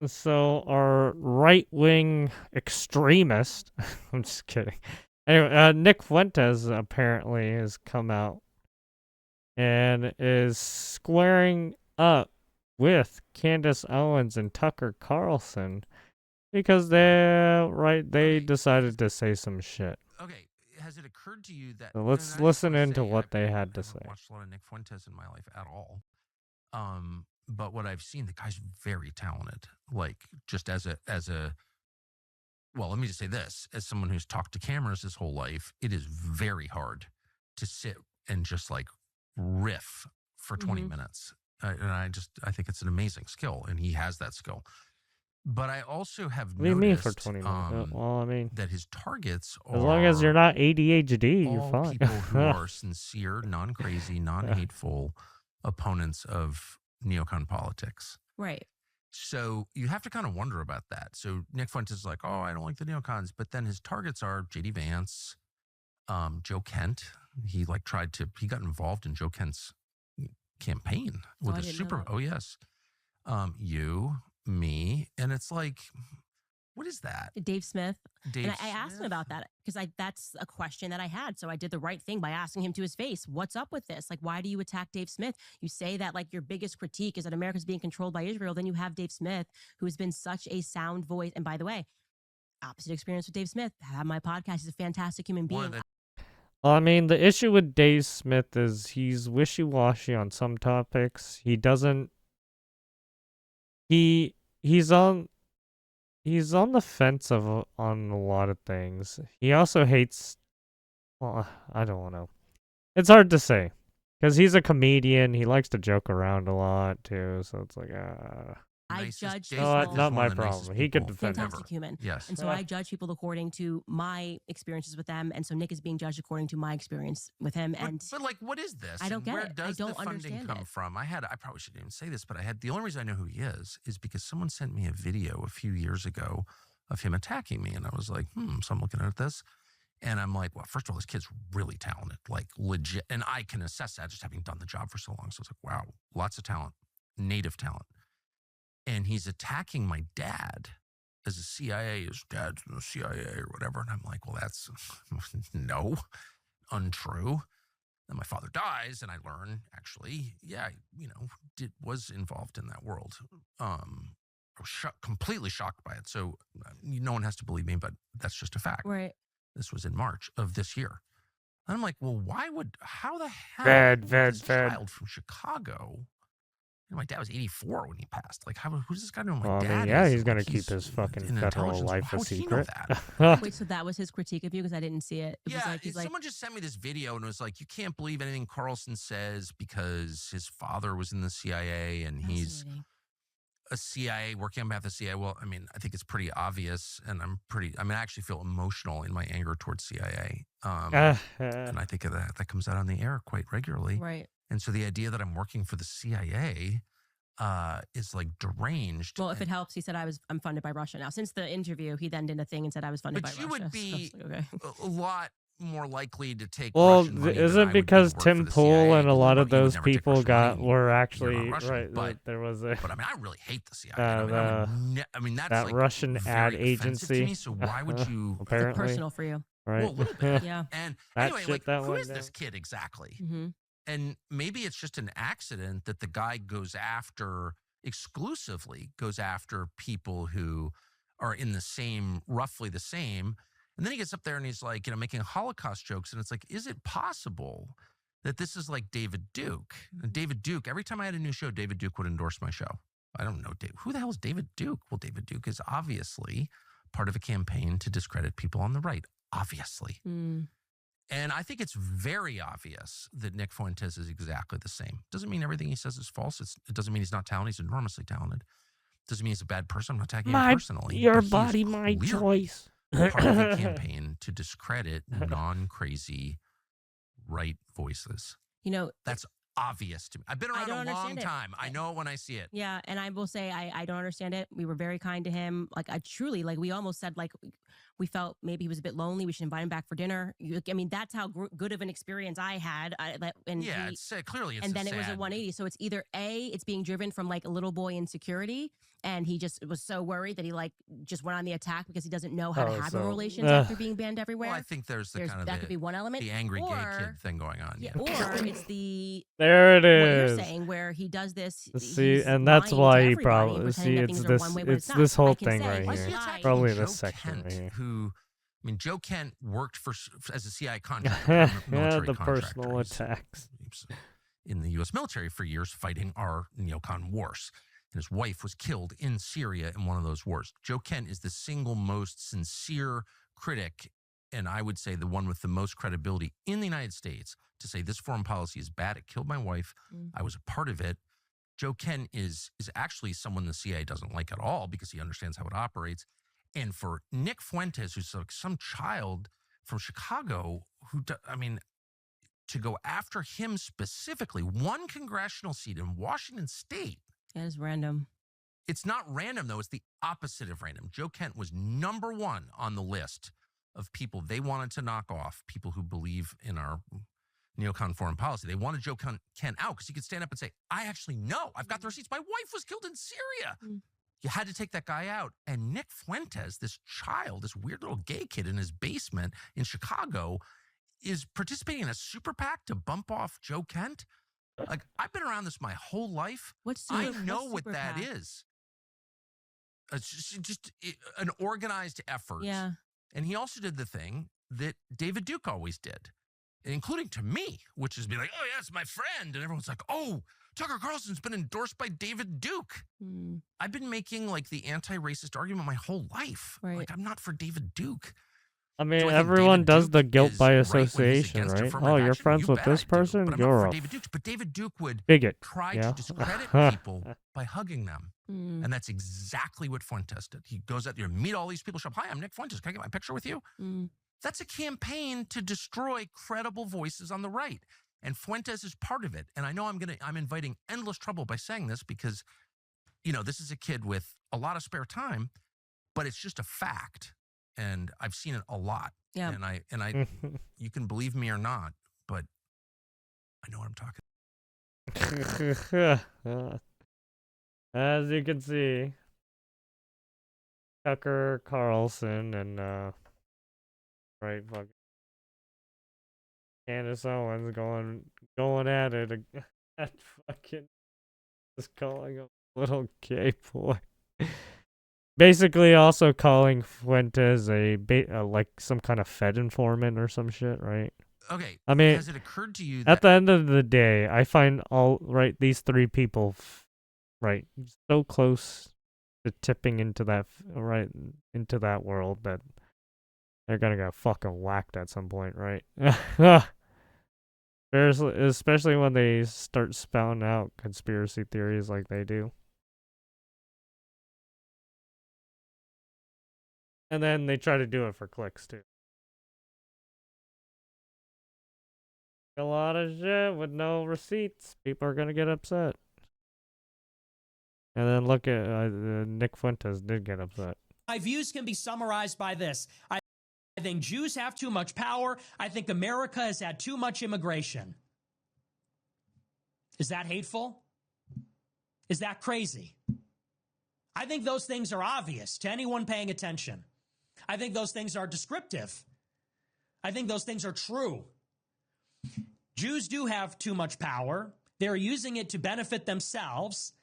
So our right-wing extremist, I'm just kidding. Anyway, Nick Fuentes apparently has come out and is squaring up with Candace Owens and Tucker Carlson because they Okay, decided to say some shit. okay. Has it occurred to you that? So And let's I just listen want to into say what they had I to haven't say. watched a lot of Nick Fuentes in my life at all. But what I've seen, the guy's very talented. Like just as a well, let me just say this: as someone who's talked to cameras his whole life, it is very hard to sit and just like riff for 20 minutes. And I think it's an amazing skill, and he has that skill. But I also have What do you mean for noticed 20 minutes? Well, I mean, that his targets as long as you're are not ADHD, you're all fine. people who are sincere, non-crazy, non-hateful opponents of neocon politics. Right. So you have to kind of wonder about that. So Nick Fuentes is like, oh, I don't like the neocons, but then his targets are J.D. Vance, Joe Kent. He got involved in Joe Kent's campaign with I a didn't know super. that. Oh yes, you, me, and it's like, what is that? Dave Smith. Dave And I asked him Smith? about that because that's a question that I had. So I did the right thing by asking him to his face, what's up with this? Like, why do you attack Dave Smith? You say that like your biggest critique is that America's being controlled by Israel. Then you have Dave Smith, who's been such a sound voice. And by the way, opposite experience with Dave Smith. I have my podcast. He's a fantastic human being. Well, I mean, the issue with Dave Smith is he's wishy-washy on some topics. He doesn't. He's on the fence on a lot of things. He also hates. Well, I don't know. It's hard to say because he's a comedian. He likes to joke around a lot too. So it's like, I judge Dave people. Smith is not one my of the nicest problem. He could people defend Fantastic ever. human. Yes. And so I judge people according to my experiences with them. And so Nick is being judged according to my experience with him. And But like, what is this? I don't And get where it. I does don't the funding understand come it. from? I probably shouldn't even say this, but the only reason I know who he is because someone sent me a video a few years ago of him attacking me. And I was like, so I'm looking at this. And I'm like, well, first of all, this kid's really talented, like legit. And I can assess that just having done the job for so long. So it's like, wow, lots of talent, native talent. And he's attacking my dad as a CIA, his dad's in the CIA or whatever. And I'm like, well, that's no, untrue. Then my father dies, and I learn actually, yeah, was involved in that world. I was completely shocked by it. So no one has to believe me, but that's just a fact. Right. This was in March of this year. And I'm like, well, how the hell this child from Chicago? My dad was 84 when he passed. Like, who's this guy know my dad yeah, is? he's gonna Like, keep his fucking in federal intelligence. life How a would he know secret. that? Wait, so that was his critique of you because I didn't see it. It was like, he's like, someone just sent me this video and it was like, you can't believe anything Carlson says because his father was in the CIA and he's a CIA working on behalf of the CIA. Well, I mean, I think it's pretty obvious, and I actually feel emotional in my anger towards CIA. And I think that comes out on the air quite regularly. Right. And so the idea that I'm working for the CIA is like deranged. Well, if it helps, he said I'm funded by Russia now. Since the interview, he then did a thing and said I was funded by Russia. But you would be okay. a lot more likely to take well, Russian money is than it I would because be to work Tim for the Pool CIA, and a lot of you would those never take people Russian money were and actually hear about Russian, right? but There was a. But I really hate the CIA. I mean, that's that like Russian ad very offensive to agency. me. So why would you? Apparently, it's personal for you, right? Well, a little bit, yeah. And that anyway, shit like, who is this kid exactly? Mm-hmm. And maybe it's just an accident that the guy exclusively goes after people who are in roughly the same. And then he gets up there and he's like, making Holocaust jokes. And it's like, is it possible that this is like David Duke? And David Duke, every time I had a new show, David Duke would endorse my show. I don't know, who the hell is David Duke? Well, David Duke is obviously part of a campaign to discredit people on the right, obviously. Mm. And I think it's very obvious that Nick Fuentes is exactly the same. Doesn't mean everything he says is false. It doesn't mean he's not talented. He's enormously talented. Doesn't mean he's a bad person. I'm not attacking him personally. Your body, my choice. Part of a campaign to discredit non-crazy right voices. That's obvious to me. I've been around a long time. I know it when I see it. Yeah, and I will say I don't understand it. We were very kind to him. Like I truly, like we almost said, like we felt maybe he was a bit lonely. We should invite him back for dinner. I mean, that's how good of an experience I had. It's clearly it's and then it was a sad- 180. So it's either A, it's being driven from like a little boy insecurity, and he just was so worried that he like just went on the attack because he doesn't know how to have no relations after being banned everywhere. Well, I think there's the kind of that could be one element. the angry gay kid thing going on. Yeah, or it's the there it what is. you're saying where he does this. See, he's and that's lying why to he everybody probably and pretending that it's things are one way this when it's not. this I whole can thing say right he's here. lying. Probably Joe this section Kent, right here. who, I mean, Joe Kent worked as a CIA contractor, Yeah, military the contractor. personal attacks. He's in the U.S. military for years, fighting our neocon wars. And his wife was killed in Syria in one of those wars. Joe Kent is the single most sincere critic, and I would say the one with the most credibility in the United States to say this foreign policy is bad. It killed my wife. I was a part of it. Joe Kent is actually someone the CIA doesn't like at all because he understands how it operates. And for Nick Fuentes, who's like some child from Chicago, to go after him specifically, one congressional seat in Washington State. That is random. It's not random, though. It's the opposite of random. Joe Kent was number one on the list of people they wanted to knock off, people who believe in our neocon foreign policy. They wanted Joe Kent out because he could stand up and say, I actually know. I've got the receipts. My wife was killed in Syria. You had to take that guy out. And Nick Fuentes, this child, this weird little gay kid in his basement in Chicago, is participating in a super PAC to bump off Joe Kent. Like, I've been around this my whole life. I know what that is. It's just an organized effort. Yeah. And he also did the thing that David Duke always did, including to me, which is be like, oh, yeah, it's my friend. And everyone's like, oh, Tucker Carlson's been endorsed by David Duke. I've been making like the anti-racist argument my whole life. Right. Like, I'm not for David Duke. I mean, Do I think everyone David does Duke the guilt is by right when he's association, against right? affirmative Oh, you're action? friends You with bet this I do, person? but I'm You're not a for David Duke. But David Duke would bigot. try Yeah. to discredit people by hugging them. And that's exactly what Fuentes did. He goes out there, meet all these people, show up, hi, I'm Nick Fuentes. Can I get my picture with you? That's a campaign to destroy credible voices on the right. And Fuentes is part of it. And I know I'm inviting endless trouble by saying this because, you know, this is a kid with a lot of spare time, but it's just a fact. And I've seen it a lot. Yeah. And I you can believe me or not, but I know what I'm talking. As you can see, Tucker Carlson and fucking Candace Owens going at it at fucking just calling a little gay boy. Basically, also calling Fuentes like some kind of Fed informant or some shit, right? Okay. I mean, has it occurred to you at the end of the day, I find these three people, so close to tipping into that world that they're gonna get fucking whacked at some point, right? Especially when they start spouting out conspiracy theories like they do. And then they try to do it for clicks, too. A lot of shit with no receipts. People are going to get upset. And then look at Nick Fuentes did get upset. My views can be summarized by this. I think Jews have too much power. I think America has had too much immigration. Is that hateful? Is that crazy? I think those things are obvious to anyone paying attention. I think those things are descriptive. I think those things are true. Jews do have too much power. They're using it to benefit themselves.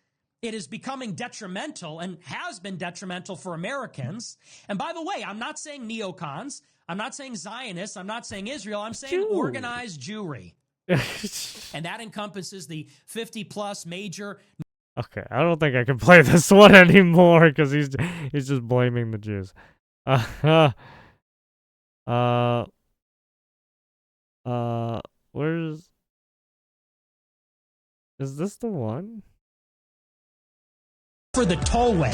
It is becoming detrimental and has been detrimental for Americans. And by the way, I'm not saying neocons. I'm not saying Zionists. I'm not saying Israel. I'm saying organized Jewry. And that encompasses the 50-plus major... Okay, I don't think I can play this one anymore because he's just blaming the Jews. Where's... Is this the one? For the tollway.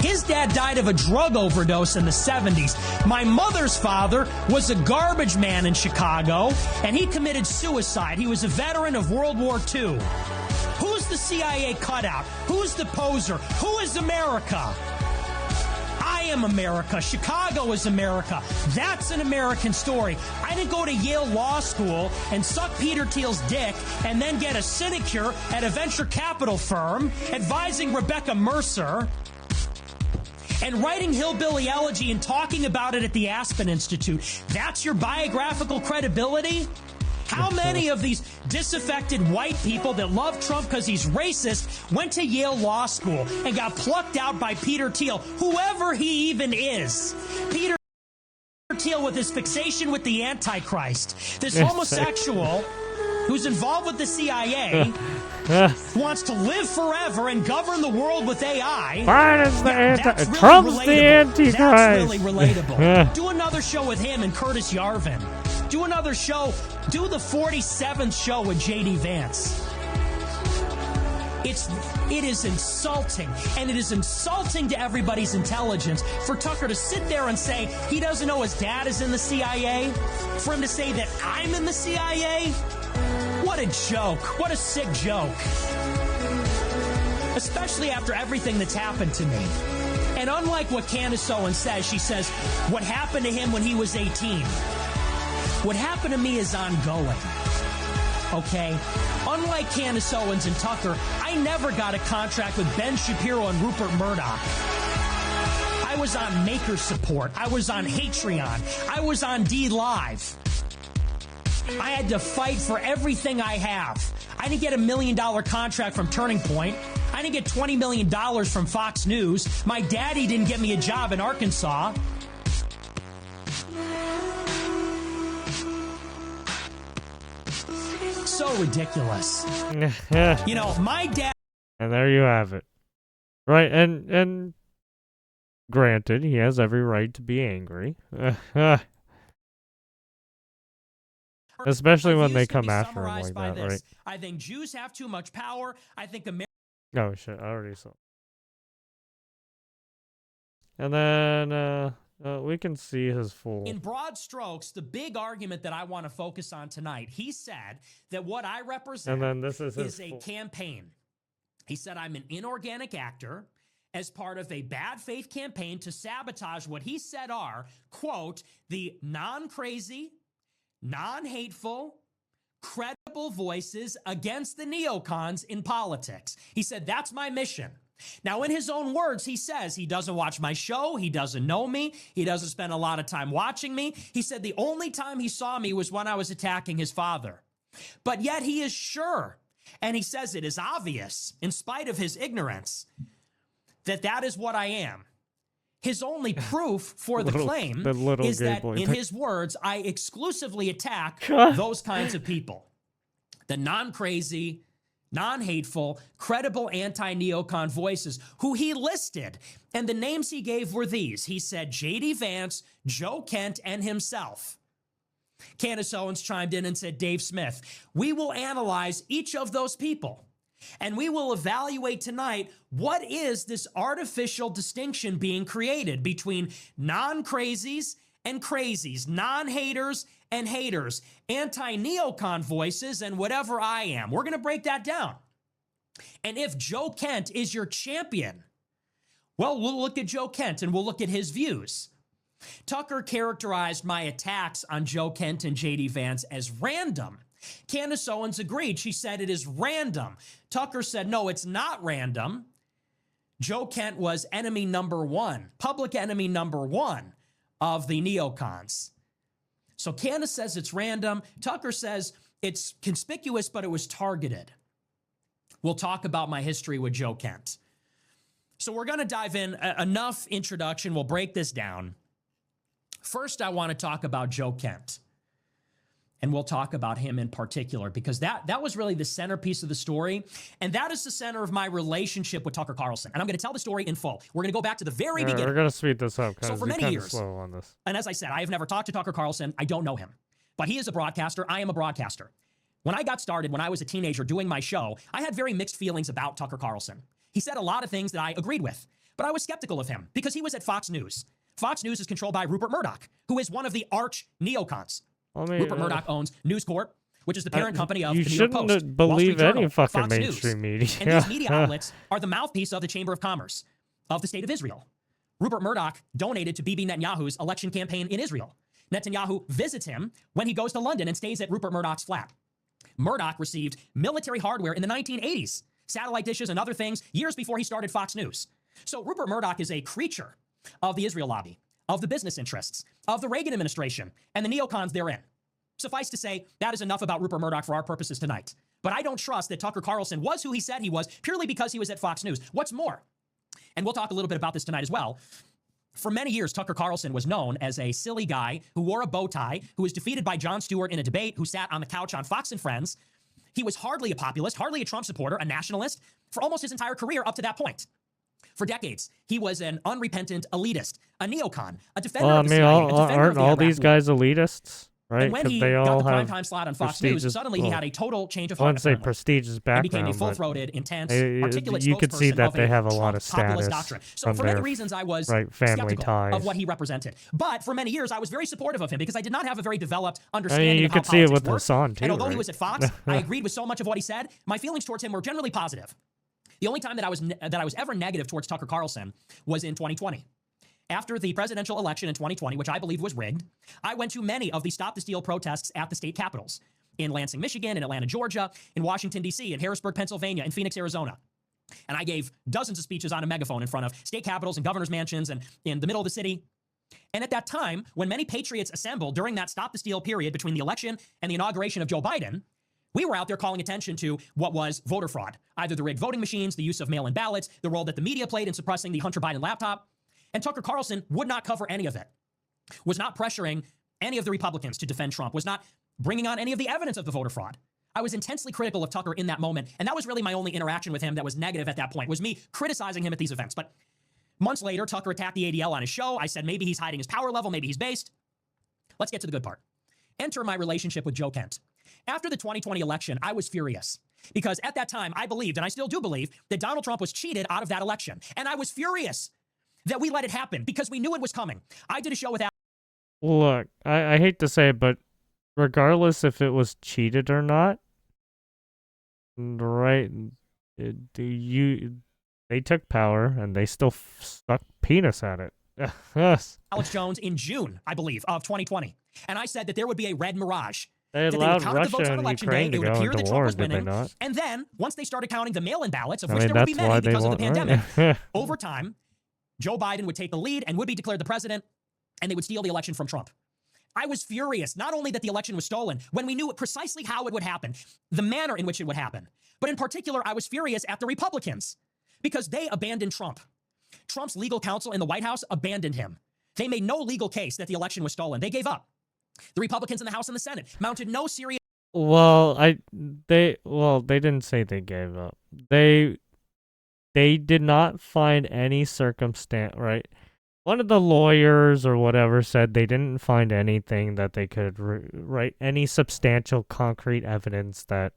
His dad died of a drug overdose in the 70s. My mother's father was a garbage man in Chicago, and he committed suicide. He was a veteran of World War II. Who's the CIA cutout? Who's the poser? Who is America? I am America. Chicago is America. That's an American story. I didn't go to Yale Law School and suck Peter Thiel's dick and then get a sinecure at a venture capital firm advising Rebecca Mercer and writing hillbilly elegy and talking about it at the Aspen Institute. That's your biographical credibility? How many of these disaffected white people that love Trump because he's racist went to Yale Law School and got plucked out by Peter Thiel, whoever he even is? Peter Thiel with his fixation with the Antichrist, this homosexual who's involved with the CIA, wants to live forever and govern the world with AI. Biden's the That's really Trump's the relatable. Antichrist. That's really relatable. Do another show with him and Curtis Yarvin. Do another show. Do the 47th show with J.D. Vance. It is insulting, and it is insulting to everybody's intelligence for Tucker to sit there and say he doesn't know his dad is in the CIA, for him to say that I'm in the CIA. What a joke. What a sick joke. Especially after everything that's happened to me. And unlike what Candace Owens says, she says, what happened to him when he was 18? What happened to me is ongoing. Okay? Unlike Candace Owens and Tucker, I never got a contract with Ben Shapiro and Rupert Murdoch. I was on Maker Support. I was on Patreon. I was on D-Live. I had to fight for everything I have. I didn't get $1 million contract from Turning Point. I didn't get $20 million from Fox News. My daddy didn't get me a job in Arkansas. So ridiculous. You know, my dad... And there you have it. Right, and granted, he has every right to be angry. Especially when they come after him like that, right? I think Jews have too much power. I think America... Oh, shit, I already saw. And then, we can see his full... In broad strokes, the big argument that I want to focus on tonight, he said that what I represent and then this is a campaign. He said I'm an inorganic actor as part of a bad faith campaign to sabotage what he said are, quote, the non-crazy, non-hateful, credible voices against the neocons in politics. He said, that's my mission. Now, in his own words, he says he doesn't watch my show. He doesn't know me. He doesn't spend a lot of time watching me. He said the only time he saw me was when I was attacking his father. But yet he is sure, and he says it is obvious, in spite of his ignorance, that that is what I am. His only proof for the claim is that, in his words, I exclusively attack those kinds of people. The non-crazy, non-hateful, credible anti-neocon voices who he listed. And the names he gave were these. He said J.D. Vance, Joe Kent, and himself. Candace Owens chimed in and said, Dave Smith, we will analyze each of those people. And we will evaluate tonight what is this artificial distinction being created between non-crazies and crazies, non-haters and haters, anti-neocon voices and whatever I am. We're going to break that down. And if Joe Kent is your champion, well, we'll look at Joe Kent and we'll look at his views. Tucker characterized my attacks on Joe Kent and J.D. Vance as random. Candace Owens agreed. She said it is random. Tucker said, no, it's not random. Joe Kent was enemy number one, public enemy number one of the neocons. So Candace says it's random. Tucker says it's conspicuous, but it was targeted. We'll talk about my history with Joe Kent. So we're going to dive in. Enough introduction. We'll break this down. First, I want to talk about Joe Kent. And we'll talk about him in particular because that was really the centerpiece of the story. And that is the center of my relationship with Tucker Carlson. And I'm going to tell the story in full. We're going to go back to the very beginning. We're going to speed this up So because for you're many kind of years, slow on this. And as I said, I have never talked to Tucker Carlson. I don't know him. But he is a broadcaster. I am a broadcaster. When I got started, when I was a teenager doing my show, I had very mixed feelings about Tucker Carlson. He said a lot of things that I agreed with. But I was skeptical of him because he was at Fox News. Fox News is controlled by Rupert Murdoch, who is one of the arch neocons. Rupert Murdoch owns News Corp, which is the parent company of the New York Post, You shouldn't believe Journal, any fucking Fox mainstream News. media. And these media outlets are the mouthpiece of the Chamber of Commerce of the State of Israel. Rupert Murdoch donated to Bibi Netanyahu's election campaign in Israel. Netanyahu visits him when he goes to London and stays at Rupert Murdoch's flat. Murdoch received military hardware in the 1980s, satellite dishes and other things, years before he started Fox News. So Rupert Murdoch is a creature of the Israel lobby, of the business interests, of the Reagan administration, and the neocons therein. Suffice to say, that is enough about Rupert Murdoch for our purposes tonight. But I don't trust that Tucker Carlson was who he said he was purely because he was at Fox News. What's more, and we'll talk a little bit about this tonight as well, for many years, Tucker Carlson was known as a silly guy who wore a bow tie, who was defeated by Jon Stewart in a debate, who sat on the couch on Fox and Friends. He was hardly a populist, hardly a Trump supporter, a nationalist for almost his entire career up to that point. For decades, he was an unrepentant elitist, a neocon, a defender of the CIA, a defender of aren't the all Iraq these War. guys elitists? Right? And when 'Cause he they got all the have primetime slot on Fox News, prestigious- suddenly he well, had a total change of I heart. wouldn't say apparently, prestigious and background, became a but full-throated, intense, you articulate could see spokesperson that of they have a lot Trump of populist status doctrine. So from for many their, reasons, I was right, family skeptical ties. of what he represented. But for many years, I was very supportive of him because I did not have a very developed I understanding mean, you of how could see it politics with worked. Hassan too, And although he right? was at Fox, I agreed with so much of what he said. My feelings towards him were generally positive. The only time that I was ever negative towards Tucker Carlson was in 2020. After the presidential election in 2020, which I believe was rigged, I went to many of the Stop the Steal protests at the state capitals in Lansing, Michigan, in Atlanta, Georgia, in Washington, D.C., in Harrisburg, Pennsylvania, in Phoenix, Arizona. And I gave dozens of speeches on a megaphone in front of state capitals and governor's mansions and in the middle of the city. And at that time, when many patriots assembled during that Stop the Steal period between the election and the inauguration of Joe Biden, we were out there calling attention to what was voter fraud, either the rigged voting machines, the use of mail-in ballots, the role that the media played in suppressing the Hunter Biden laptop. And Tucker Carlson would not cover any of it, was not pressuring any of the Republicans to defend Trump, was not bringing on any of the evidence of the voter fraud. I was intensely critical of Tucker in that moment, and that was really my only interaction with him that was negative at that point, was me criticizing him at these events. But months later, Tucker attacked the ADL on his show. I said maybe he's hiding his power level, maybe he's based. Let's get to the good part. Enter my relationship with Joe Kent. After the 2020 election, I was furious because at that time, I believed, and I still do believe, that Donald Trump was cheated out of that election. And I was furious that we let it happen because we knew it was coming. I did a show with Look, I hate to say it, but regardless if it was cheated or not, right? They took power and they still stuck penis at it. Yes. Alex Jones in June, I believe, of 2020. And I said that there would be a red mirage. They That they would allowed count the votes Russia on and election Ukraine day. to It would go appear that into Trump war, was did they winning. not? And then, once they started counting the mail-in ballots, of I which mean, there would be that's why many they because of the won, pandemic, right? over time, Joe Biden would take the lead and would be declared the president, and they would steal the election from Trump. I was furious, not only that the election was stolen, when we knew precisely how it would happen, the manner in which it would happen, but in particular, I was furious at the Republicans because they abandoned Trump. Trump's legal counsel in the White House abandoned him. They made no legal case that the election was stolen. They gave up. The Republicans in the House and the Senate mounted no serious. Well, they didn't say they gave up. They did not find any circumstance, right? One of the lawyers or whatever said they didn't find anything that they could write any substantial concrete evidence that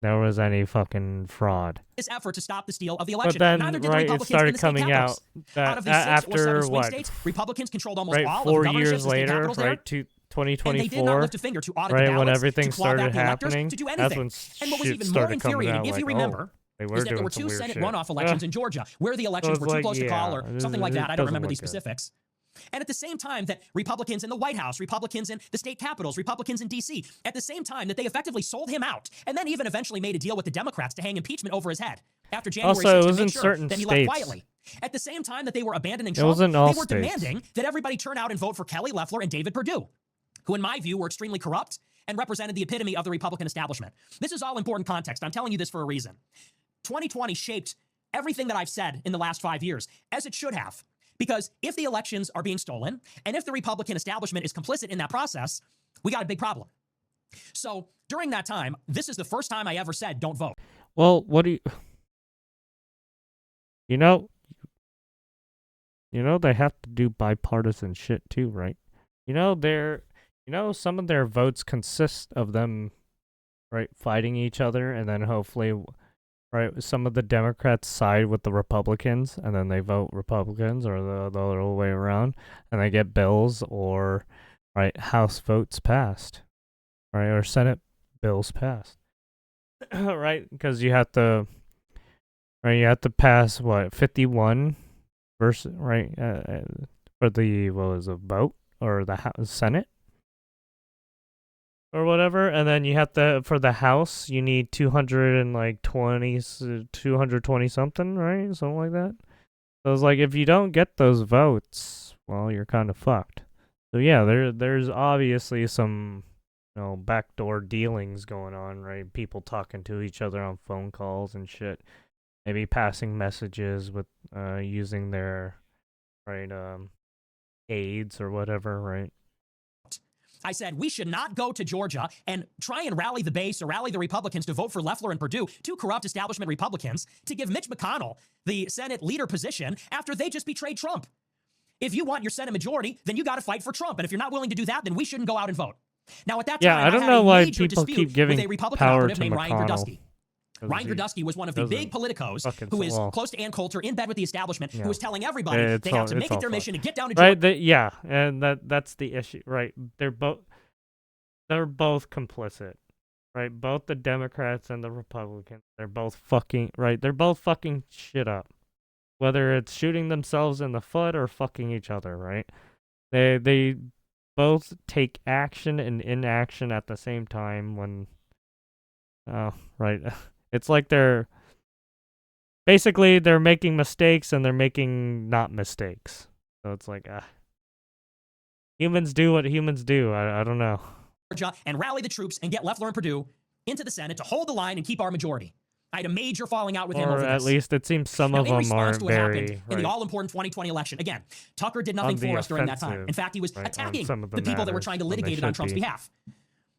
there was any fucking fraud. This effort to stop the steal of the election. But then, Neither did the right, it Republicans started in the state coming capitals. out that Out of the 6 or 7 after swing what, states, Republicans controlled almost right, all 4 of the governorships years and state later, capitals there. right, to And they did not 2024, lift a finger to audit right, the when ballots, everything to claw back started the electors, happening, to do that's anything. when And what was shit even more started coming infuriating, out, if you like, remember, they were is that there doing were some 2 weird Senate shit. runoff elections in Georgia where the elections So were it's too like, close to call yeah, or something like it that. I don't doesn't remember look these good. specifics. And at the same time that Republicans in the White House, Republicans in the state capitals, Republicans in D.C., at the same time that they effectively sold him out and then even eventually made a deal with the Democrats to hang impeachment over his head after January Also, 6th it to was make in sure certain that he left states. quietly. At the same time that they were abandoning It Trump, wasn't all they were states. demanding that everybody turn out and vote for Kelly Loeffler and David Perdue, who in my view were extremely corrupt and represented the epitome of the Republican establishment. This is all important context. I'm telling you this for a reason. 2020 shaped everything that I've said in the last 5 years, as it should have. Because if the elections are being stolen, and if the Republican establishment is complicit in that process, we got a big problem. So during that time, this is the first time I ever said, don't vote. Well, what do you know, they have to do bipartisan shit too, right? Some of their votes consist of them, right, fighting each other, and then hopefully, right, some of the Democrats side with the Republicans, and then they vote Republicans, or the other way around, and they get bills or, right, House votes passed, right, or Senate bills passed, right, because you have to pass, what, 51 versus right for the what was a vote or the Senate or whatever, and then you have to for the House you need 220 something, right? Something like that. So it's like if you don't get those votes, well, you're kind of fucked. So yeah, there's obviously some backdoor dealings going on, right? People talking to each other on phone calls and shit. Maybe passing messages with using their right aides or whatever, right? I said we should not go to Georgia and try and rally the base or rally the Republicans to vote for Loeffler and Perdue, two corrupt establishment Republicans, to give Mitch McConnell the Senate leader position after they just betrayed Trump. If you want your Senate majority, then you got to fight for Trump. And if you're not willing to do that, then we shouldn't go out and vote. Now, at that time, I don't had know a why major people dispute keep giving with a Republican power operative to named Ryan McConnell. Gerdusky. Ryan Gerdusky was one of the big politicos who is close to Ann Coulter, in bed with the establishment, who was telling everybody they have to make it their mission to get down to Georgia. Right, yeah, and that's the issue, right? They're both complicit, right? Both the Democrats and the Republicans, they're both fucking, right? They're both fucking shit up. Whether it's shooting themselves in the foot or fucking each other, right? They both take action and inaction at the same time when, right. It's like they're making mistakes and they're making not mistakes. So it's like, humans do what humans do. I don't know. Georgia and rally the troops and get Loeffler and Perdue into the Senate to hold the line and keep our majority. I had a major falling out with him over this. Or at least it seems some of them aren't very in the all-important 2020 election. Again, Tucker did nothing for us during that time. In fact, he was attacking the people that were trying to litigate it on Trump's behalf.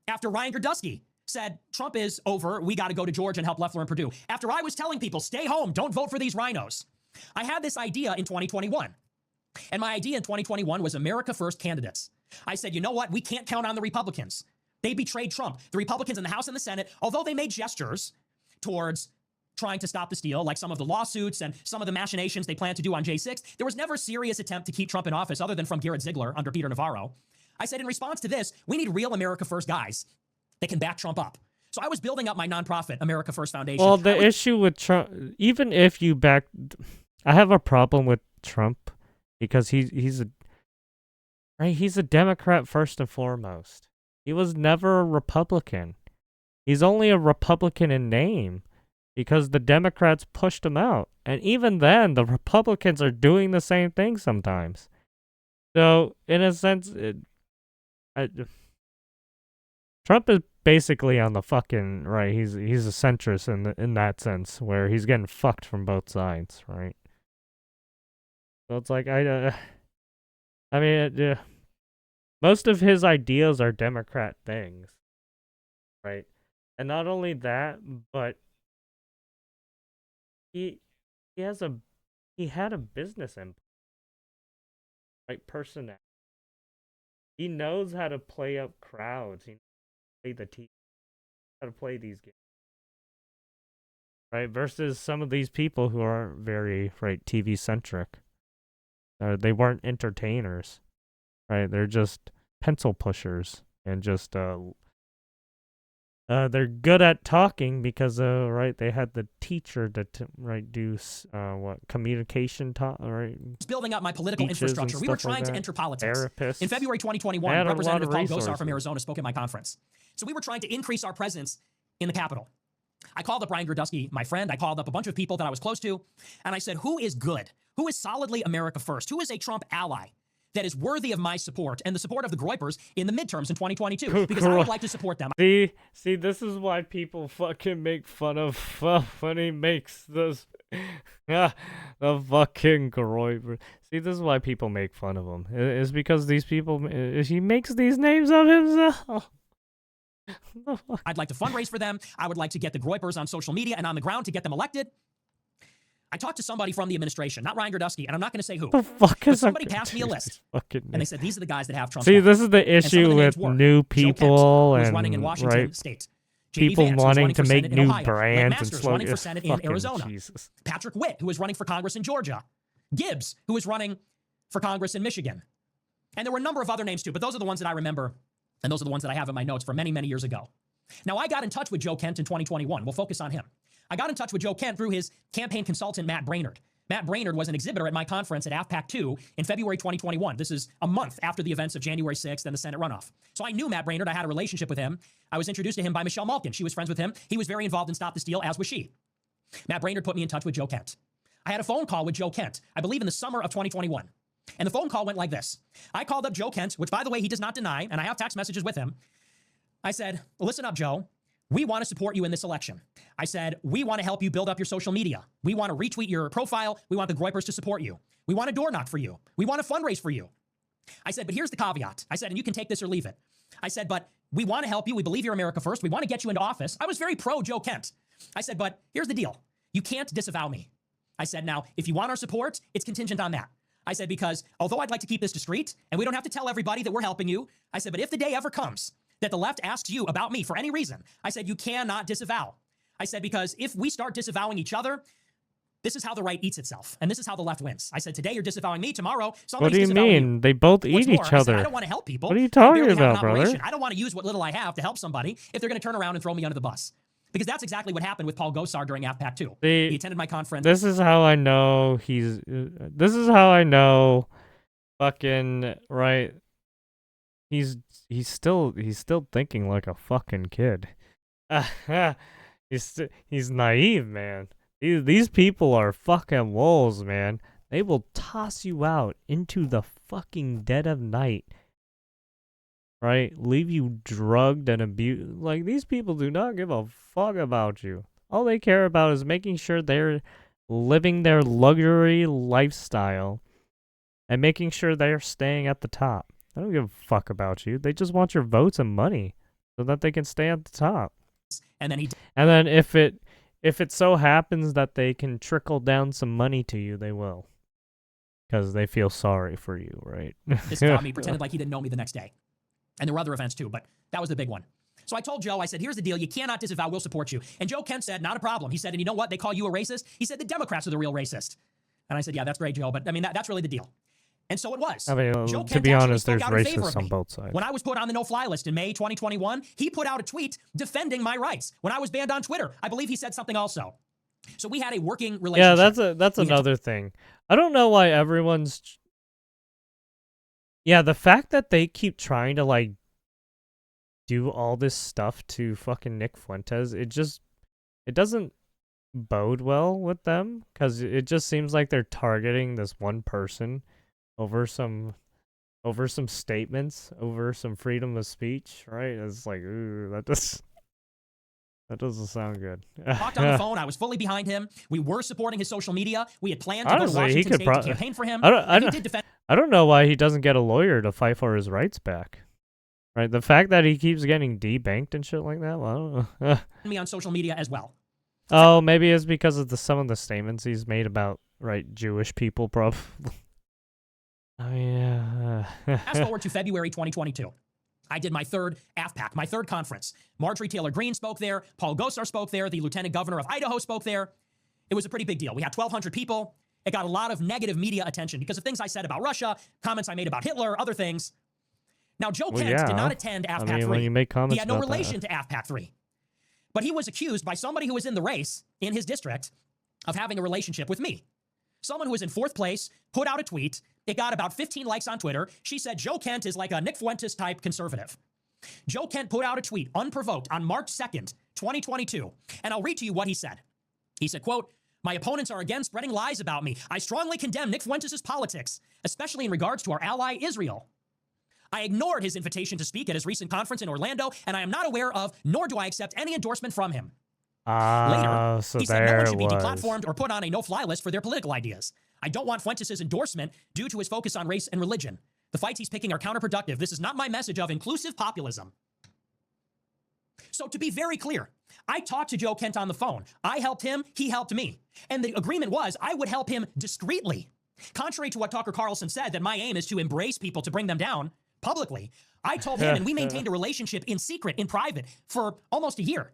After Ryan Gerdusky said, Trump is over, we got to go to Georgia and help Loeffler and Perdue. After I was telling people, stay home, don't vote for these rhinos. I had this idea in 2021. And my idea in 2021 was America First candidates. I said, you know what? We can't count on the Republicans. They betrayed Trump. The Republicans in the House and the Senate, although they made gestures towards trying to stop the steal, like some of the lawsuits and some of the machinations they plan to do on J6, there was never a serious attempt to keep Trump in office other than from Garrett Ziegler under Peter Navarro. I said, in response to this, we need real America First guys that can back Trump up. So I was building up my nonprofit, America First Foundation. Well, the issue with Trump, even if you back, I have a problem with Trump because he's a Democrat first and foremost. He was never a Republican. He's only a Republican in name because the Democrats pushed him out. And even then, the Republicans are doing the same thing sometimes. So, in a sense, Trump is basically on the fucking, right, he's a centrist in that sense, where he's getting fucked from both sides, right? So it's like, most of his ideas are Democrat things, right? And not only that, but he had a business empire, right? Personality. He knows how to play up crowds. He knows how to play the team, how to play these games, right? Versus some of these people who are very TV centric. They weren't entertainers, right? They're just pencil pushers and just they're good at talking because they had the teacher to do communication building up my political infrastructure. We were trying to enter politics. Therapists. In February 2021, Representative Paul Gosar from Arizona spoke at my conference. So we were trying to increase our presence in the Capitol. I called up Ryan Gerdusky, my friend. I called up a bunch of people that I was close to, and I said, who is good? Who is solidly America First? Who is a Trump ally that is worthy of my support and the support of the Groypers in the midterms in 2022? Because I would like to support them. See, this is why people fucking make fun of when he makes this, the fucking Groyper. See, this is why people make fun of him. It's because these people, he makes these names of himself. I'd like to fundraise for them. I would like to get the Groypers on social media and on the ground to get them elected. I talked to somebody from the administration, not Ryan Gerdusky, and I'm not going to say who. The fuck is somebody passed me a list, and they said these are the guys that have Trump. See, this is the issue with new people and running in Washington State. People wanting to make new brands Len Masters, and slow running for Senate in Arizona. Jesus. Patrick Witt, who is running for Congress in Georgia. Gibbs, who is running for Congress in Michigan. And there were a number of other names too, but those are the ones that I remember, and those are the ones that I have in my notes from many, many years ago. Now, I got in touch with Joe Kent in 2021. We'll focus on him. I got in touch with Joe Kent through his campaign consultant, Matt Brainerd. Matt Braynard was an exhibitor at my conference at AFPAC 2 in February 2021. This is a month after the events of January 6th and the Senate runoff. So I knew Matt Braynard. I had a relationship with him. I was introduced to him by Michelle Malkin. She was friends with him. He was very involved in Stop the Steal, as was she. Matt Braynard put me in touch with Joe Kent. I had a phone call with Joe Kent, I believe in the summer of 2021. And the phone call went like this. I called up Joe Kent, which, by the way, he does not deny, and I have text messages with him. I said, listen up, Joe. We want to support you in this election. I said, we want to help you build up your social media. We want to retweet your profile. We want the Groypers to support you. We want to door knock for you. We want to fundraise for you. I said, but here's the caveat. I said, and you can take this or leave it. I said, but we want to help you. We believe you're America first. We want to get you into office. I was very pro Joe Kent. I said, but here's the deal. You can't disavow me. I said, now, if you want our support, it's contingent on that. I said, because although I'd like to keep this discreet, and we don't have to tell everybody that we're helping you, I said, but if the day ever comes that the left asks you about me for any reason, I said, you cannot disavow. I said, because if we start disavowing each other, this is how the right eats itself, and this is how the left wins. I said, today you're disavowing me, tomorrow What do somebody's you disavowing mean? you. They both What's eat more, each I said, other. I don't want to help people. What are you I talking barely have an about, brother? operation. I don't want to use what little I have to help somebody if they're going to turn around and throw me under the bus. Because that's exactly what happened with Paul Gosar during AFPAC 2. He attended my conference. This is how I know he's. This is how I know, fucking right. He's still thinking like a fucking kid. He's naive, man. These people are fucking wolves, man. They will toss you out into the fucking dead of night. Right? Leave you drugged and abused. Like, these people do not give a fuck about you. All they care about is making sure they're living their luxury lifestyle and making sure they're staying at the top. They don't give a fuck about you. They just want your votes and money so that they can stay at the top. And then if it so happens that they can trickle down some money to you, they will. Because they feel sorry for you, right? This got me, pretended like he didn't know me the next day. And there were other events too, but that was the big one. So I told Joe, I said, here's the deal. You cannot disavow. We'll support you. And Joe Kent said, not a problem. He said, and you know what? They call you a racist? He said, the Democrats are the real racist. And I said, yeah, that's great, Joe. But I mean, that's really the deal. And so it was. I mean, Joe to Kent be actually honest, spoke there's out in favor racists of on me. both sides. When I was put on the no-fly list in May 2021, he put out a tweet defending my rights. When I was banned on Twitter, I believe he said something also. So we had a working relationship. Yeah, that's another thing. I don't know why everyone's. Yeah, the fact that they keep trying to like do all this stuff to fucking Nick Fuentes, it doesn't bode well with them, because it just seems like they're targeting this one person over some statements, over some freedom of speech, right? It's like, ooh, that doesn't sound good. Talked on the phone. I was fully behind him. We were supporting his social media. We had planned to Honestly, go to he Washington could State to campaign for him. I don't know why he doesn't get a lawyer to fight for his rights back. Right? The fact that he keeps getting debanked and shit like that, well, I don't know. Me on social media as well. Oh, maybe it's because of some of the statements he's made about, right, Jewish people, probably. Oh, yeah. Fast forward to February 2022. I did my third AFPAC, my third conference. Marjorie Taylor Greene spoke there. Paul Gosar spoke there. The Lieutenant Governor of Idaho spoke there. It was a pretty big deal. We had 1,200 people. It got a lot of negative media attention because of things I said about Russia, comments I made about Hitler, other things. Now, Joe Kent did not attend AFPAC 3. When you make comments he had no about relation to AFPAC 3. But he was accused by somebody who was in the race in his district of having a relationship with me. Someone who was in fourth place put out a tweet. It got about 15 likes on Twitter. She said Joe Kent is like a Nick Fuentes type conservative. Joe Kent put out a tweet unprovoked on March 2nd, 2022. And I'll read to you what he said. He said, quote, "My opponents are again spreading lies about me. I strongly condemn Nick Fuentes' politics, especially in regards to our ally Israel. I ignored his invitation to speak at his recent conference in Orlando, and I am not aware of, nor do I accept any endorsement from him." Later, so he said no one should be was. deplatformed or put on a no-fly list for their political ideas. I don't want Fuentes' endorsement due to his focus on race and religion. The fights he's picking are counterproductive. This is not my message of inclusive populism. So to be very clear, I talked to Joe Kent on the phone. I helped him, he helped me. And the agreement was I would help him discreetly. Contrary to what Tucker Carlson said, that my aim is to embrace people to bring them down publicly. I told him, and we maintained a relationship in secret, in private, for almost a year.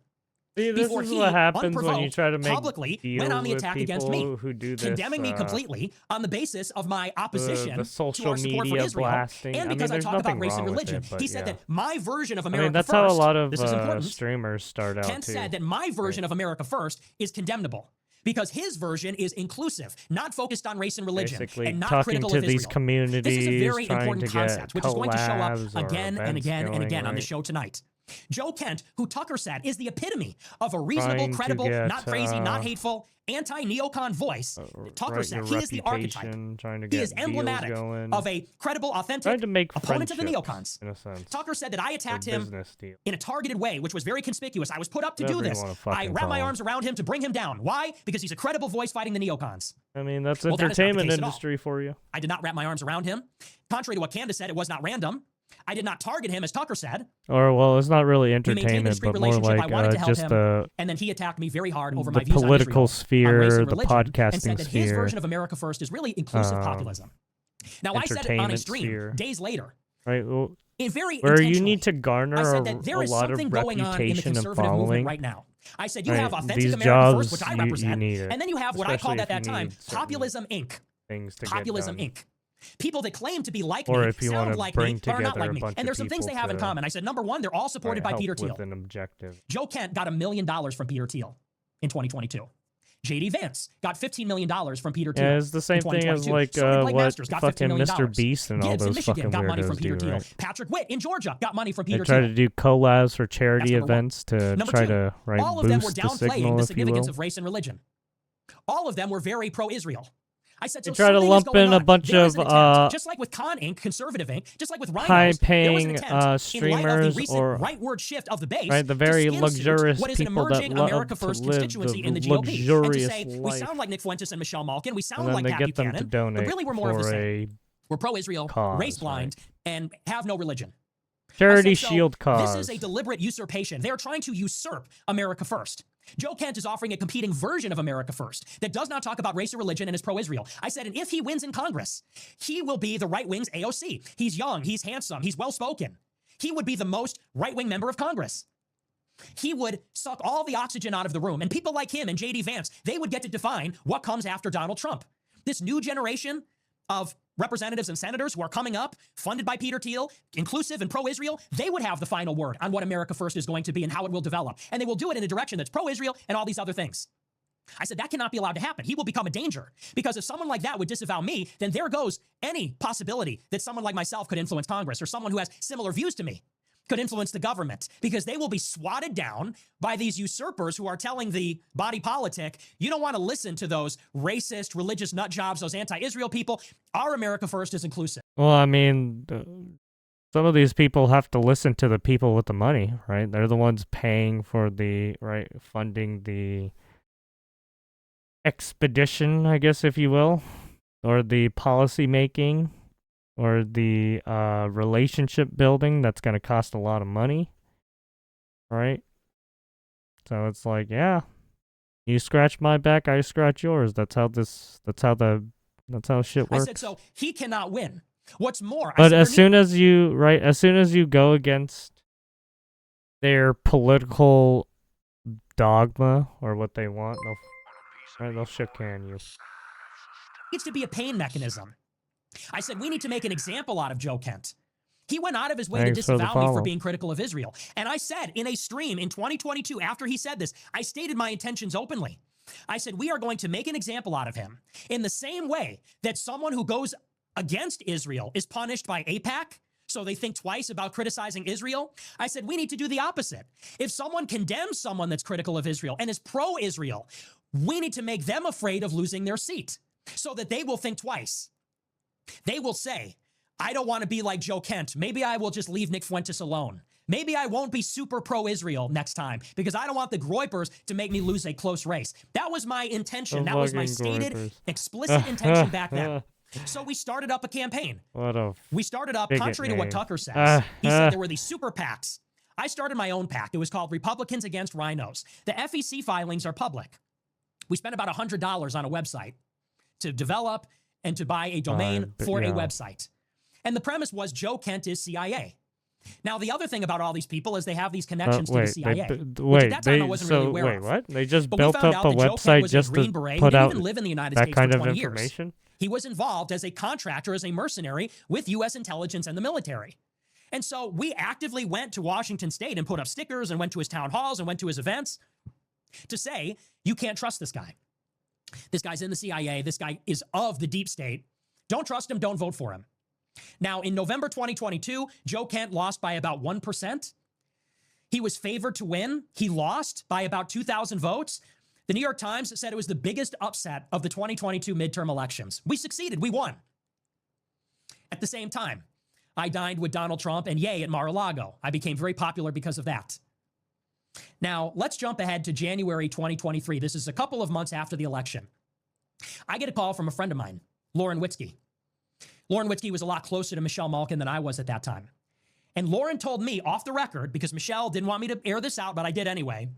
See, this Before is he, what happens when you unprovoked, try to make publicly deals went on the with attack people against me, who do this, condemning me completely on the basis of my opposition the to social our support for media Israel, blasting. and I mean, because I, there's talk about nothing race and wrong with religion. it, but He said yeah. that my version of I America mean, that's First, how a lot of this is important, streamers start out Kent too. said that my version of America First is condemnable because his version is inclusive, not focused on race and religion, Basically and not talking critical to of these Israel. communities, This is a very trying important to concept, get which is going to show up collabs or again and events again and going, again on the right? show tonight. Joe Kent, who Tucker said is the epitome of a reasonable, Trying to credible, get, not crazy, not hateful, anti-neocon voice. Tucker right, said your he is the archetype. reputation, trying to He get is deals emblematic going, of a credible, authentic trying to make opponent of the friendships, neocons. in a sense. Tucker said that I attacked him business deal. in a targeted way, which was very conspicuous. I was put up to do Whatever you this. wanna I fucking wrapped my call it. arms around him to bring him down. Why? Because he's a credible voice fighting the neocons. I mean, that's Well, that is not the entertainment case at all. industry for you. I did not wrap my arms around him. Contrary to what Candace said, it was not random. I did not target him, as Tucker said. Or, well, it's not really We maintained a entertainment, discreet but more relationship. like I wanted to help just him, the and then he attacked me very hard over my the views on political Israel, on sphere, race and the religion, and podcasting said that his sphere, version of America First is really inclusive populism. Now, I said it on a entertainment stream sphere. days later. right? Well, In very where you intentionally, need to garner I a, said that there a is lot of something going on in the reputation and conservative movement following. right now. I said you Right, have authentic these America jobs, First, which I you represent, need it, and then you have what I especially called at if you that time need certain Populism Inc. things to Populism get done. Inc. People that claim to be like Or me, if you sound wanna like bring me, are not together like a me. bunch And of there's some things they people have in to, common. I said, number one, they're all supported by help Peter with Thiel. an objective. Joe Kent got $1 million from Peter Thiel in 2022. J.D. Vance got $15 million from Peter Thiel. Yeah, it's the same thing as 2022. like So did Blake what Masters, got fucking $15 million. Mr. Beast and all Gibbs in those Michigan fucking got money from weirdos Peter do, Thiel. right? Patrick Witt in Georgia got money from They Peter try Thiel. to do collabs for charity That's number one. events to Number try two, to all of them were boost the downplaying signal, the if you significance will. of race and religion. All of them were very pro-Israel. I said, so They try to something is lump going in a on. bunch There is of an attempt, just like with Con Inc., Conservative Inc., just like with Rhinos, there was an high-paying attempt in light of the streamers recent or rightward shift of the base, right, the to very skin suit luxurious what is an people that emerging love America to First live constituency the in the GOP, and to luxurious say we life. sound like Nick Fuentes and Michelle Malkin, we sound And then like they Pat get them to Buchanan, donate but really we're more of the for same. a We're pro-Israel, cause, race blind, and have no religion. charity I said, so shield cause. This is a deliberate usurpation. They are trying to usurp America First. Joe Kent is offering a competing version of America First that does not talk about race or religion and is pro-Israel. I said, and if he wins in Congress, he will be the right-wing's AOC. He's young, he's handsome, he's well-spoken. He would be the most right-wing member of Congress. He would suck all the oxygen out of the room, and people like him and J.D. Vance, they would get to define what comes after Donald Trump. This new generation of representatives and senators who are coming up, funded by Peter Thiel, inclusive and pro-Israel, they would have the final word on what America First is going to be and how it will develop. And they will do it in a direction that's pro-Israel and all these other things. I said, that cannot be allowed to happen. He will become a danger. Because if someone like that would disavow me, then there goes any possibility that someone like myself could influence Congress, or someone who has similar views to me could influence the government, because they will be swatted down by these usurpers who are telling the body politic, you don't want to listen to those racist, religious nut jobs, those anti-Israel people. Our America First is inclusive. Well, I mean, some of these people have to listen to the people with the money, right? They're the ones paying for the, right, funding the expedition, I guess, if you will, or the policy making, or the relationship building that's going to cost a lot of money, right? So it's like, yeah, you scratch my back, I scratch yours. That's how shit works. I said, so he cannot win. What's more, But as soon as you go against their political dogma or what they want, they'll shit can you. needs to be a pain mechanism. I said, we need to make an example out of Joe Kent. He went out of his way to disavow me for being critical of Israel. And I said in a stream in 2022, after he said this, I stated my intentions openly. I said, we are going to make an example out of him in the same way that someone who goes against Israel is punished by AIPAC, so they think twice about criticizing Israel. I said, we need to do the opposite. If someone condemns someone that's critical of Israel and is pro-Israel, we need to make them afraid of losing their seat so that they will think twice. They will say, I don't want to be like Joe Kent. Maybe I will just leave Nick Fuentes alone. Maybe I won't be super pro-Israel next time because I don't want the Groypers to make me lose a close race. That was my intention. That was my stated, explicit intention back then. So we started up a campaign. We started up, contrary to what Tucker says. He said there were these super PACs. I started my own PAC. It was called Republicans Against Rhinos. The FEC filings are public. We spent about $100 on a website to develop and to buy a domain for a website. And the premise was Joe Kent is CIA. Now, the other thing about all these people is they have these connections to the CIA. Which at that time I wasn't really aware of. What? They just But built we found up out a that Joe Kent website was just a Green to Beret. put He didn't out even live in the United that States kind for of 20 information? years. He was involved as a contractor, as a mercenary with U.S. intelligence and the military. And so we actively went to Washington State and put up stickers and went to his town halls and went to his events to say, you can't trust this guy. This guy's in the CIA. This guy is of the deep state. Don't trust him. Don't vote for him. Now, in November 2022, Joe Kent lost by about 1%. He was favored to win. He lost by about 2,000 votes. The New York Times said it was the biggest upset of the 2022 midterm elections. We succeeded. We won. At the same time, I dined with Donald Trump and Ye at Mar-a-Lago. I became very popular because of that. Now, let's jump ahead to January 2023. This is a couple of months after the election. I get a call from a friend of mine, Lauren Witzke. Lauren Witzke was a lot closer to Michelle Malkin than I was at that time. And Lauren told me off the record, because Michelle didn't want me to air this out, but I did anyway.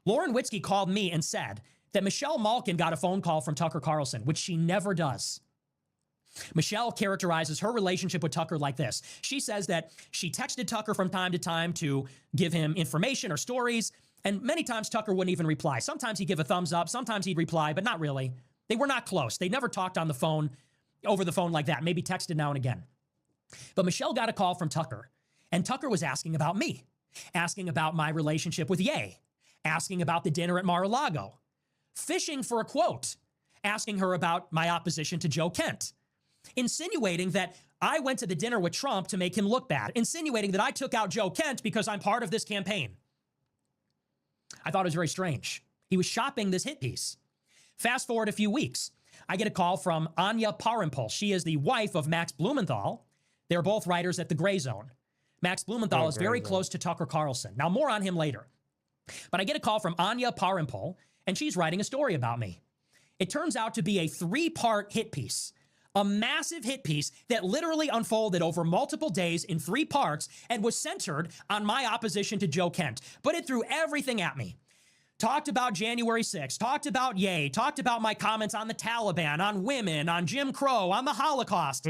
Lauren Witzke called me and said that Michelle Malkin got a phone call from Tucker Carlson, which she never does. Michelle characterizes her relationship with Tucker like this. She says that she texted Tucker from time to time to give him information or stories, and many times Tucker wouldn't even reply. Sometimes he'd give a thumbs up, sometimes he'd reply, but not really. They were not close. They never talked on the phone, over the phone like that, maybe texted now and again. But Michelle got a call from Tucker, and Tucker was asking about me, asking about my relationship with Ye, asking about the dinner at Mar-a-Lago, fishing for a quote, asking her about my opposition to Joe Kent, insinuating that I went to the dinner with Trump to make him look bad, insinuating that I took out Joe Kent because I'm part of this campaign. I thought it was very strange. He was shopping this hit piece. Fast forward a few weeks, I get a call from Anya Parampol. She is the wife of Max Blumenthal. They're both writers at the Gray Zone. Max Blumenthal is very close to Tucker Carlson. Now, more on him later. But I get a call from Anya Parampol, and she's writing a story about me. It turns out to be a 3-part hit piece, a massive hit piece that literally unfolded over multiple days in 3 parts and was centered on my opposition to Joe Kent. But it threw everything at me. Talked about January 6th, talked about Ye, talked about my comments on the Taliban, on women, on Jim Crow, on the Holocaust.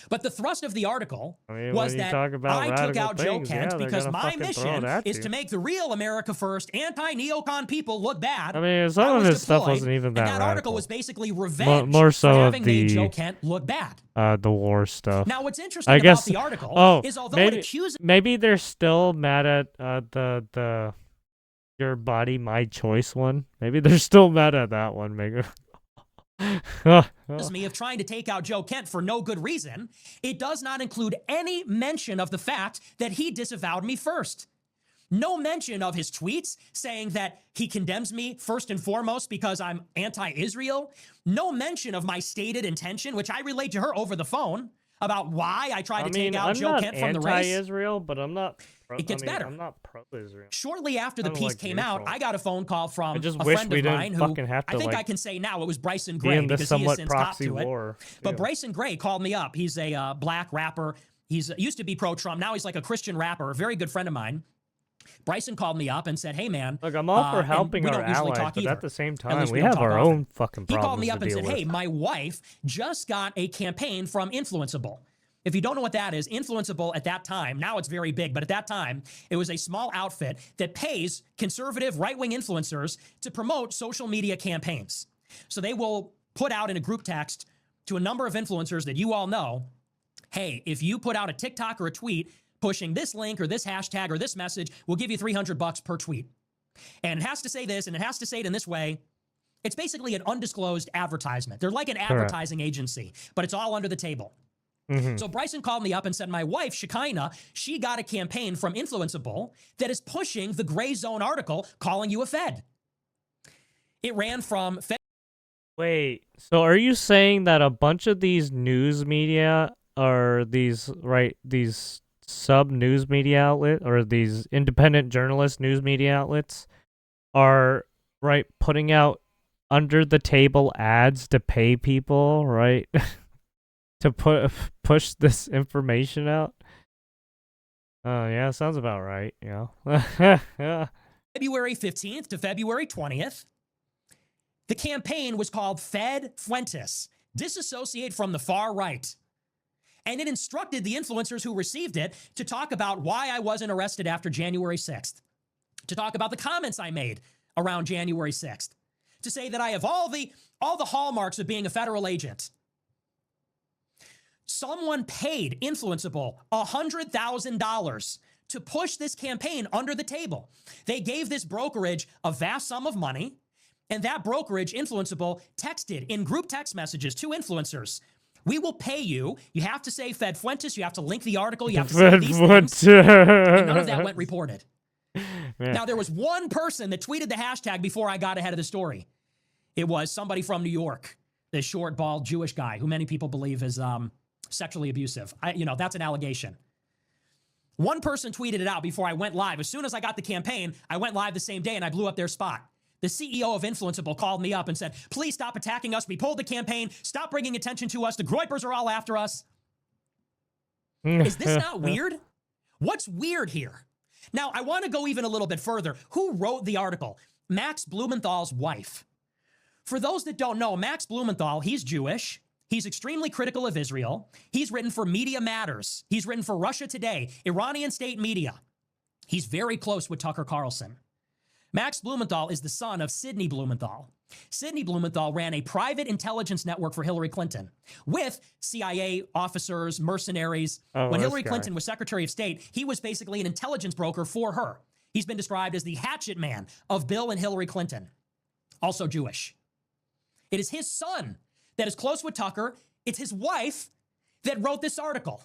But the thrust of the article was that I took out Joe Kent because my mission is to make the real America First anti-neocon people look bad. I mean, some of his stuff wasn't even that radical. radical. Article was basically revenge more so for having of made the Joe Kent look bad. The war stuff. Now, what's interesting about the article is although it accuses... Maybe they're still mad at the Your Body, My Choice one. Maybe they're still mad at that one, maybe. Me of trying to take out Joe Kent for no good reason, it does not include any mention of the fact that he disavowed me first. No mention of his tweets saying that he condemns me first and foremost because I'm anti-Israel. No mention of my stated intention, which I relayed to her over the phone, about why I tried to take out Joe Kent from the race. I'm not anti-Israel, but I'm not... It gets better. I'm not pro-Israel. Shortly after the piece came out, I got a phone call from a wish friend of mine who I think I can say now it was Bryson Gray because he has since copped to it. But Bryson Gray called me up. He's a black rapper. He's used to be pro-Trump. Now he's like a Christian rapper, a very good friend of mine. Bryson called me up and said, "Hey, man, look, I'm all for helping our allies, but at the same time, we have our own fucking problems." He called me up and said, with. "Hey, my wife just got a campaign from Influenceable." If you don't know what that is, Influenceable at that time, now it's very big, but at that time, it was a small outfit that pays conservative right-wing influencers to promote social media campaigns. So they will put out in a group text to a number of influencers that you all know, hey, if you put out a TikTok or a tweet pushing this link or this hashtag or this message, we'll give you $300 per tweet. And it has to say this, and it has to say it in this way. It's basically an undisclosed advertisement. They're like an advertising agency, but it's all under the table. Mm-hmm. So Bryson called me up and said, my wife, Shekinah, she got a campaign from Influenceable that is pushing the Gray Zone article calling you a Fed. It ran from... Wait, so are you saying that a bunch of these news media or these sub-news media outlet or these independent journalist news media outlets are, putting out under-the-table ads to pay people, right? To push this information out? Oh, yeah, sounds about right, yeah. February 15th to February 20th, the campaign was called Fed Fuentes, Disassociate from the Far Right. And it instructed the influencers who received it to talk about why I wasn't arrested after January 6th, to talk about the comments I made around January 6th, to say that I have all the hallmarks of being a federal agent. Someone paid Influenceable $100,000 to push this campaign under the table. They gave this brokerage a vast sum of money, And that brokerage, Influenceable, texted in group text messages to influencers, we will pay you. You have to say Fed Fuentes. You have to link the article. You have to say these things. And none of that went reported. Now, there was one person that tweeted the hashtag before I got ahead of the story. It was somebody from New York, this short, bald Jewish guy who many people believe is sexually abusive. That's an allegation. One person tweeted it out before I went live. As soon as I got the campaign, I went live the same day and I blew up their spot. The CEO of Influenceable called me up and said, please stop attacking us. We pulled the campaign. Stop bringing attention to us. The Groypers are all after us. Is this not weird? What's weird here? Now, I want to go even a little bit further. Who wrote the article? Max Blumenthal's wife. For those that don't know, Max Blumenthal, he's Jewish. He's extremely critical of Israel. He's written for Media Matters. He's written for Russia Today, Iranian state media. He's very close with Tucker Carlson. Max Blumenthal is the son of Sidney Blumenthal. Sidney Blumenthal ran a private intelligence network for Hillary Clinton with CIA officers, mercenaries. When Hillary Clinton was Secretary of State, he was basically an intelligence broker for her. He's been described as the hatchet man of Bill and Hillary Clinton, also Jewish. It is his son that is close with Tucker. It's his wife that wrote this article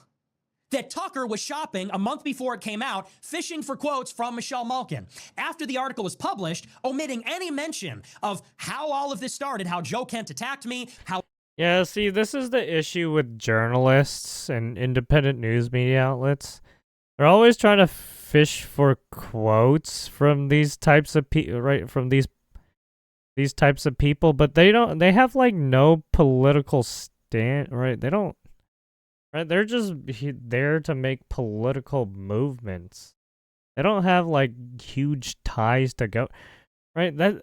that Tucker was shopping a month before it came out, fishing for quotes from Michelle Malkin. After the article was published, omitting any mention of how all of this started, how Joe Kent attacked me, how... Yeah, see, this is the issue with journalists and independent news media outlets. They're always trying to fish for quotes from these types of people, right? From these types of people, but they have like no political stand, right? They don't, right? They're just there to make political movements. They don't have like huge ties to go, right? That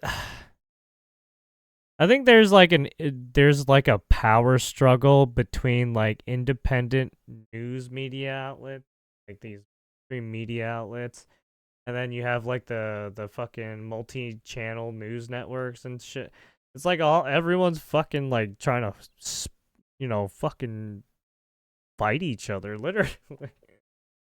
I think there's like a power struggle between like independent news media outlets, like these mainstream media outlets, and then you have like the fucking multi-channel news networks and shit. It's like everyone's fucking like trying to, fucking fight each other, literally.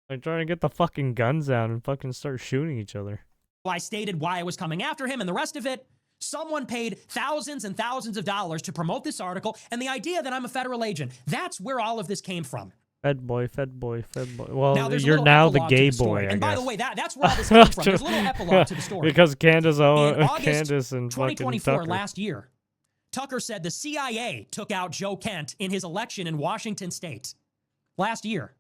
Like trying to get the fucking guns out and fucking start shooting each other. I stated why I was coming after him and the rest of it. Someone paid thousands and thousands of dollars to promote this article, and the idea that I'm a federal agent, that's where all of this came from. Fed boy, fed boy, fed boy. Well, now, you're now the gay boy, and by the way, that's where all this came from. There's a little epilogue to the story. Because Candace in August Candace and 2024, fucking Tucker. last year, Tucker said the CIA took out Joe Kent in his election in Washington state last year.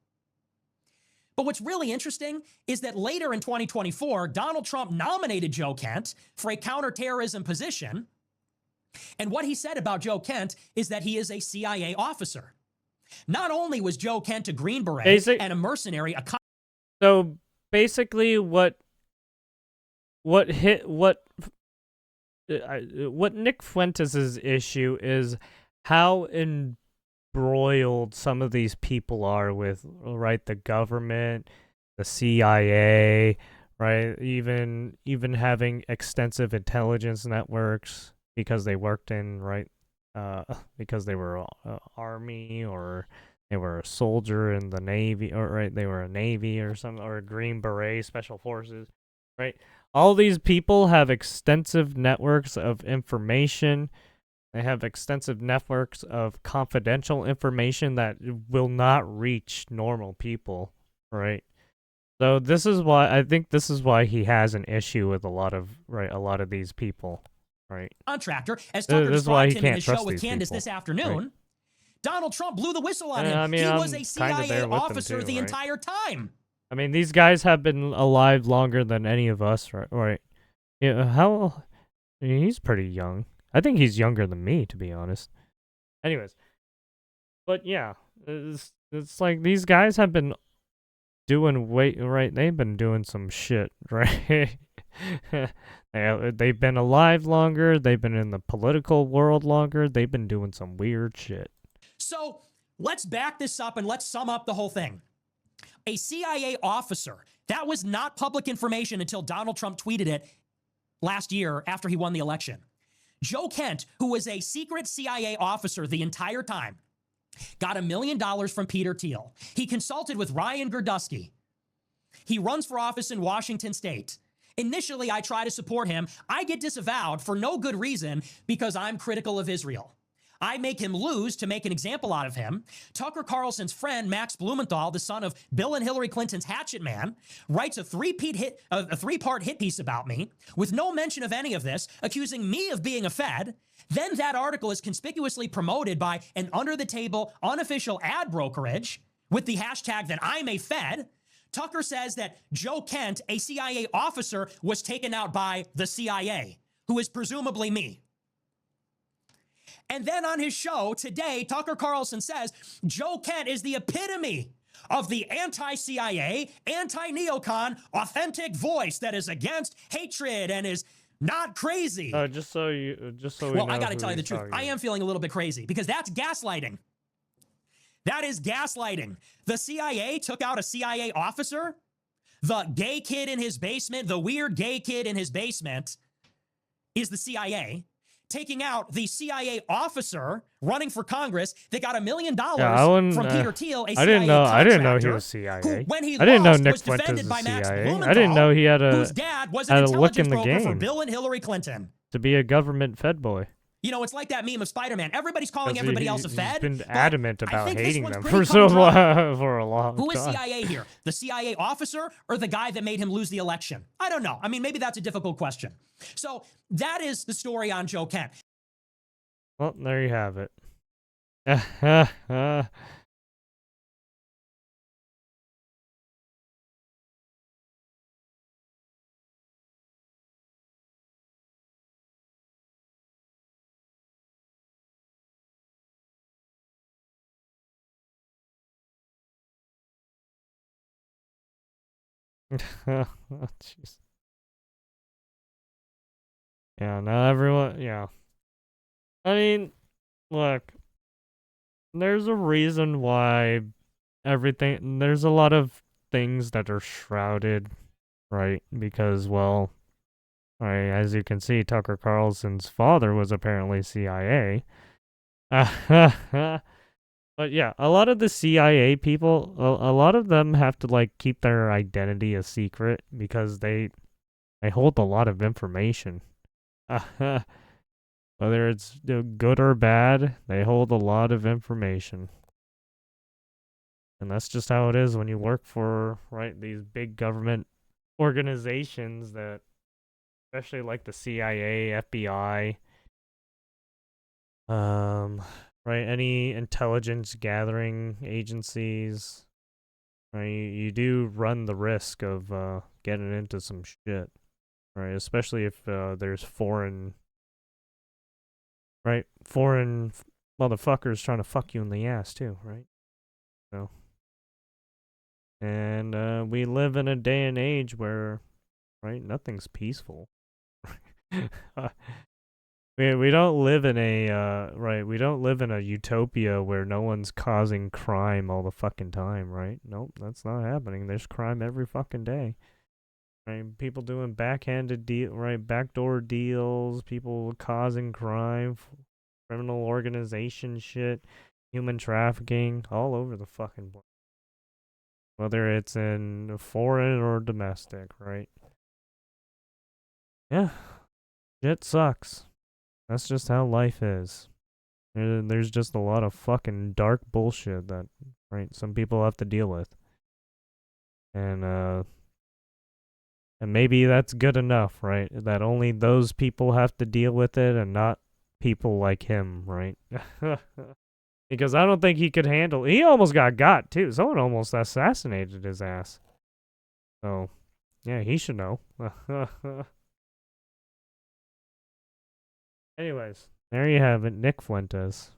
But what's really interesting is that later in 2024, Donald Trump nominated Joe Kent for a counterterrorism position. And what he said about Joe Kent is that he is a CIA officer. Not only was Joe Kent a Green Beret and a mercenary, so basically what Nick Fuentes' issue is how embroiled some of these people are with, right, the government, the CIA, right, even having extensive intelligence networks because they worked in, right, because they were army, or they were a soldier in the Navy, or right, they were a Navy or something, or a Green Beret, Special Forces, right? All these people have extensive networks of information. They have extensive networks of confidential information that will not reach normal people, right? So this is why he has an issue with a lot of these people. Right. Contractor, as Tucker described him in his show with Candace people. This afternoon, right. Donald Trump blew the whistle on him. I mean, he I'm was a CIA officer too, the right? entire time. I mean, these guys have been alive longer than any of us, right? Right. Yeah, he's pretty young. I think he's younger than me, to be honest. Anyways. But yeah, it's like these guys have been doing they've been doing some shit, right? They've been alive longer. They've been in the political world longer. They've been doing some weird shit. So let's back this up and let's sum up the whole thing. A CIA officer, that was not public information until Donald Trump tweeted it last year after he won the election. Joe Kent, who was a secret CIA officer the entire time, got $1 million from Peter Thiel. He consulted with Ryan Girdusky. He runs for office in Washington state. Initially, I try to support him. I get disavowed for no good reason because I'm critical of Israel. I make him lose to make an example out of him. Tucker Carlson's friend, Max Blumenthal, the son of Bill and Hillary Clinton's hatchet man, writes a three-part hit piece about me with no mention of any of this, accusing me of being a Fed. Then that article is conspicuously promoted by an under-the-table, unofficial ad brokerage with the hashtag that I'm a Fed. Tucker says that Joe Kent, a CIA officer, was taken out by the CIA, who is presumably me. And then on his show today, Tucker Carlson says Joe Kent is the epitome of the anti-CIA, anti-neocon, authentic voice that is against hatred and is not crazy. Just so we I got to tell you the truth. I am feeling a little bit crazy because that's gaslighting. That is gaslighting. The CIA took out a CIA officer. The gay kid in his basement, the weird gay kid in his basement is the CIA. Taking out the CIA officer running for Congress that got $1 million from Peter Thiel, a CIA I didn't know he contractor, was CIA. who, when he I didn't know lost, Nick was Fuentes defended was by Max CIA. Blumenthal, I didn't know he had whose dad was an had a look in intelligence the broker for game. Bill and Hillary Clinton. to be a government Fed boy. You know, it's like that meme of Spider-Man. Everybody's calling everybody else a Fed. He's been adamant I about think this hating one's them pretty for so cut and dry. long, for a long time. Who is CIA here? The CIA officer or the guy that made him lose the election? I don't know. I mean, maybe that's a difficult question. So that is the story on Joe Kent. Well, there you have it. Jeez. Yeah, now everyone, yeah. I mean, look, there's a reason why there's a lot of things that are shrouded, right? Because, well, right, as you can see, Tucker Carlson's father was apparently CIA. But yeah, a lot of the CIA people, a lot of them have to like keep their identity a secret because they hold a lot of information. Whether it's good or bad, they hold a lot of information. And that's just how it is when you work for, right, these big government organizations that, especially like the CIA, FBI, right, any intelligence gathering agencies, right, you do run the risk of getting into some shit, right, especially if there's foreign motherfuckers trying to fuck you in the ass too, right? So, and we live in a day and age where, right, nothing's peaceful. We don't live in a we don't live in a utopia where no one's causing crime all the fucking time, right? Nope, that's not happening. There's crime every fucking day. Right? People doing backdoor deals, people causing crime, criminal organization shit, human trafficking, all over the fucking place. Whether it's in foreign or domestic, right? Yeah. Shit sucks. That's just how life is. There's just a lot of fucking dark bullshit that, right, some people have to deal with. And maybe that's good enough, right? That only those people have to deal with it and not people like him, right? Because I don't think he could handle. He almost got too. Someone almost assassinated his ass. So, yeah, he should know. Anyways, there you have it, Nick Fuentes.